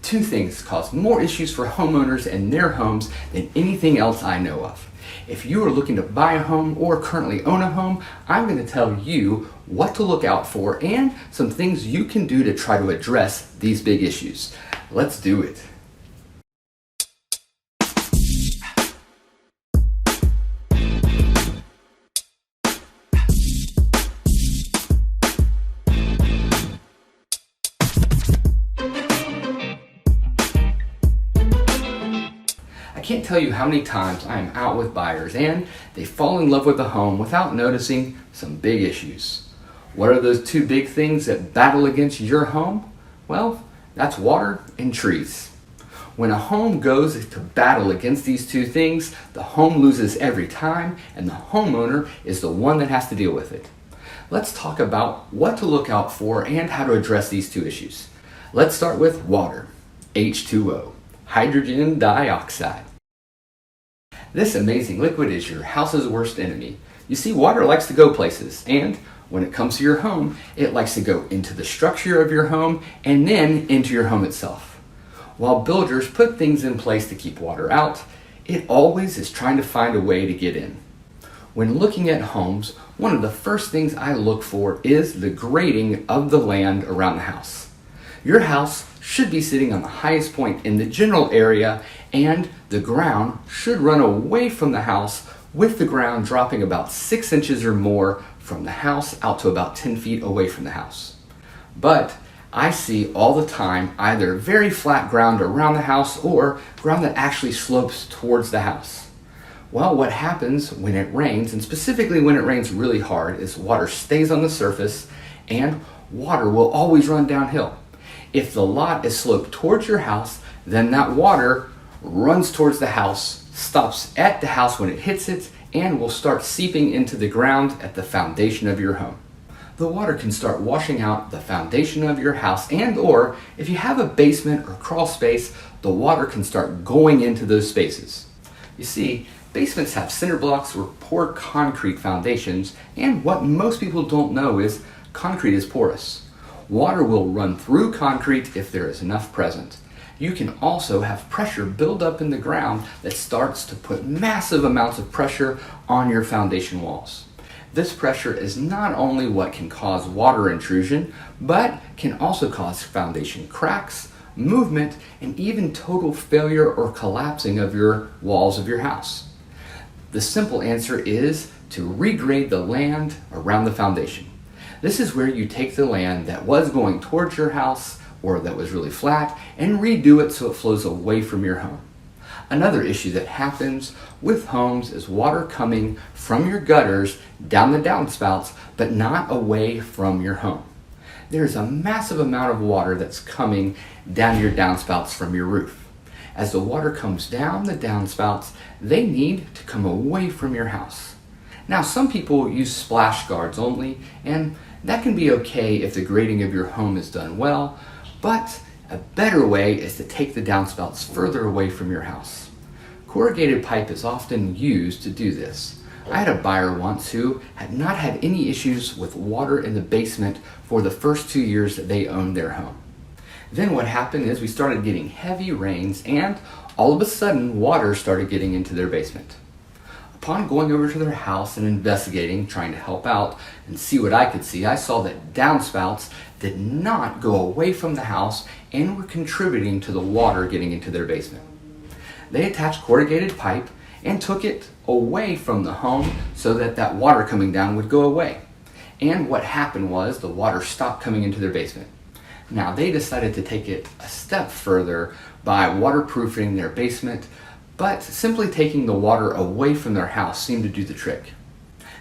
two things cause more issues for homeowners and their homes than anything else I know of. If you are looking to buy a home or currently own a home, I'm going to tell you what to look out for and some things you can do to try to address these big issues. Let's do it. I can't tell you how many times I am out with buyers and they fall in love with the home without noticing some big issues. What are those two big things that battle against your home? Well, that's water and trees. When a home goes to battle against these two things, the home loses every time and the homeowner is the one that has to deal with it. Let's talk about what to look out for and how to address these two issues. Let's start with water, H2O, hydrogen dioxide. This amazing liquid is your house's worst enemy. You see, water likes to go places, and when it comes to your home, it likes to go into the structure of your home and then into your home itself. While builders put things in place to keep water out, it always is trying to find a way to get in. When looking at homes, one of the first things I look for is the grading of the land around the house. Your house should be sitting on the highest point in the general area, and the ground should run away from the house, with the ground dropping about 6 inches or more from the house out to about 10 feet away from the house. But I see all the time either very flat ground around the house or ground that actually slopes towards the house. Well, what happens when it rains, and specifically when it rains really hard, is water stays on the surface and water will always run downhill. If the lot is sloped towards your house, then that water runs towards the house, stops at the house when it hits it, and will start seeping into the ground at the foundation of your home. The water can start washing out the foundation of your house, and or if you have a basement or crawl space, the water can start going into those spaces. You see, basements have cinder blocks or poor concrete foundations, and what most people don't know is concrete is porous. Water will run through concrete if there is enough present. You can also have pressure build up in the ground that starts to put massive amounts of pressure on your foundation walls. This pressure is not only what can cause water intrusion, but can also cause foundation cracks, movement, and even total failure or collapsing of your walls of your house. The simple answer is to regrade the land around the foundation. This is where you take the land that was going towards your house or that was really flat and redo it so it flows away from your home. Another issue that happens with homes is water coming from your gutters down the downspouts, but not away from your home. There's a massive amount of water that's coming down your downspouts from your roof. As the water comes down the downspouts, they need to come away from your house. Now, some people use splash guards only, and that can be okay if the grading of your home is done well, but a better way is to take the downspouts further away from your house. Corrugated pipe is often used to do this. I had a buyer once who had not had any issues with water in the basement for the first 2 years that they owned their home. Then what happened is we started getting heavy rains, and all of a sudden water started getting into their basement. Upon going over to their house and investigating, trying to help out and see what I could see, I saw that downspouts did not go away from the house and were contributing to the water getting into their basement. They attached corrugated pipe and took it away from the home so that that water coming down would go away. And what happened was the water stopped coming into their basement. Now they decided to take it a step further by waterproofing their basement, but simply taking the water away from their house seemed to do the trick.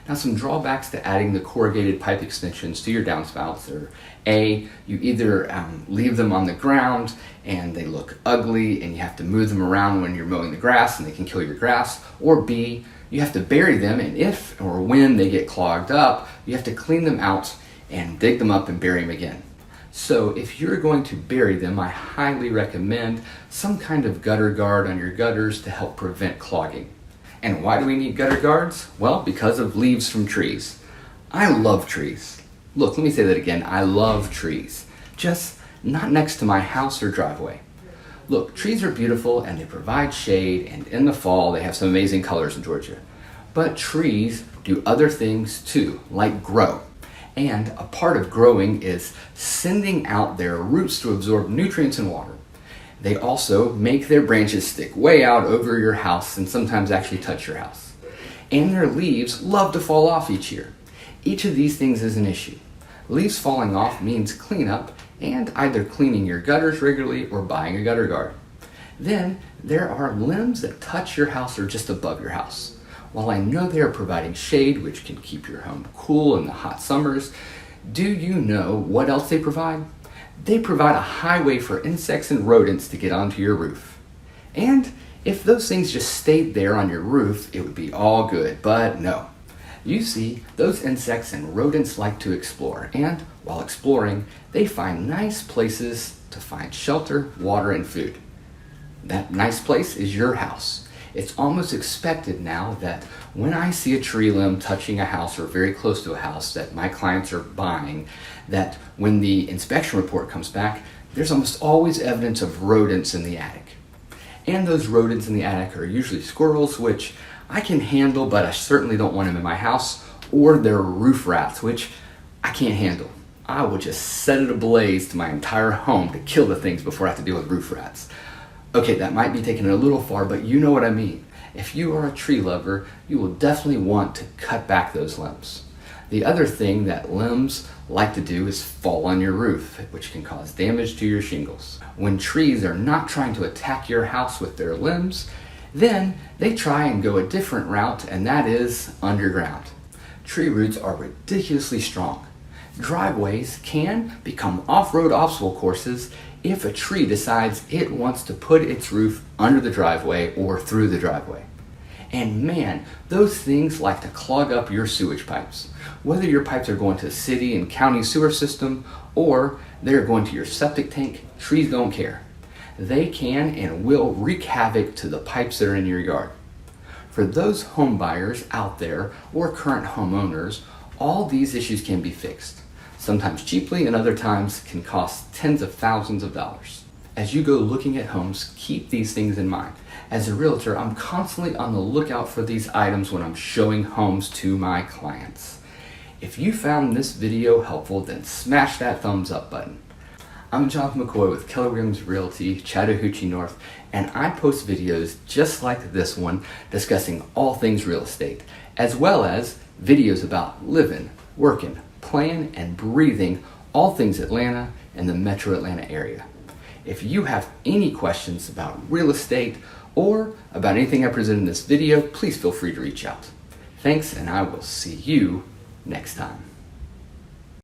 Now, some drawbacks to adding the corrugated pipe extensions to your downspouts are A, you either leave them on the ground and they look ugly and you have to move them around when you're mowing the grass and they can kill your grass, or B, you have to bury them, and if or when they get clogged up, you have to clean them out and dig them up and bury them again. So if you're going to bury them, I highly recommend some kind of gutter guard on your gutters to help prevent clogging. And why do we need gutter guards? Well, because of leaves from trees. I love trees. Look, let me say that again. I love trees. Just not next to my house or driveway. Look, trees are beautiful and they provide shade, and in the fall they have some amazing colors in Georgia. But trees do other things too, like grow. And a part of growing is sending out their roots to absorb nutrients and water. They also make their branches stick way out over your house and sometimes actually touch your house. And their leaves love to fall off each year. Each of these things is an issue. Leaves falling off means cleanup and either cleaning your gutters regularly or buying a gutter guard. Then there are limbs that touch your house or just above your house. While I know they are providing shade, which can keep your home cool in the hot summers, do you know what else they provide? They provide a highway for insects and rodents to get onto your roof. And if those things just stayed there on your roof, it would be all good, but no. You see, those insects and rodents like to explore, and while exploring, they find nice places to find shelter, water, and food. That nice place is your house. It's almost expected now that when I see a tree limb touching a house or very close to a house that my clients are buying, that when the inspection report comes back, there's almost always evidence of rodents in the attic. And those rodents in the attic are usually squirrels, which I can handle, but I certainly don't want them in my house, or they're roof rats, which I can't handle. I would just set it ablaze to my entire home to kill the things before I have to deal with roof rats. Okay, that might be taking it a little far, but you know what I mean. If you are a tree lover, you will definitely want to cut back those limbs. The other thing that limbs like to do is fall on your roof, which can cause damage to your shingles. When trees are not trying to attack your house with their limbs, then they try and go a different route, and that is underground. Tree roots are ridiculously strong. Driveways can become off-road obstacle courses if a tree decides it wants to put its roof under the driveway or through the driveway. And man, those things like to clog up your sewage pipes. Whether your pipes are going to the city and county sewer system or they're going to your septic tank, trees don't care. They can and will wreak havoc to the pipes that are in your yard. For those home buyers out there or current homeowners, all these issues can be fixed. Sometimes cheaply and other times can cost tens of thousands of dollars. As you go looking at homes, keep these things in mind. As a realtor, I'm constantly on the lookout for these items when I'm showing homes to my clients. If you found this video helpful, then smash that thumbs up button. I'm Jonathan McCoy with Keller Williams Realty, Chattahoochee North, and I post videos just like this one discussing all things real estate, as well as videos about living, working, playing, and breathing all things Atlanta and the metro Atlanta area. If you have any questions about real estate or about anything I present in this video, please feel free to reach out. Thanks, and I will see you next time.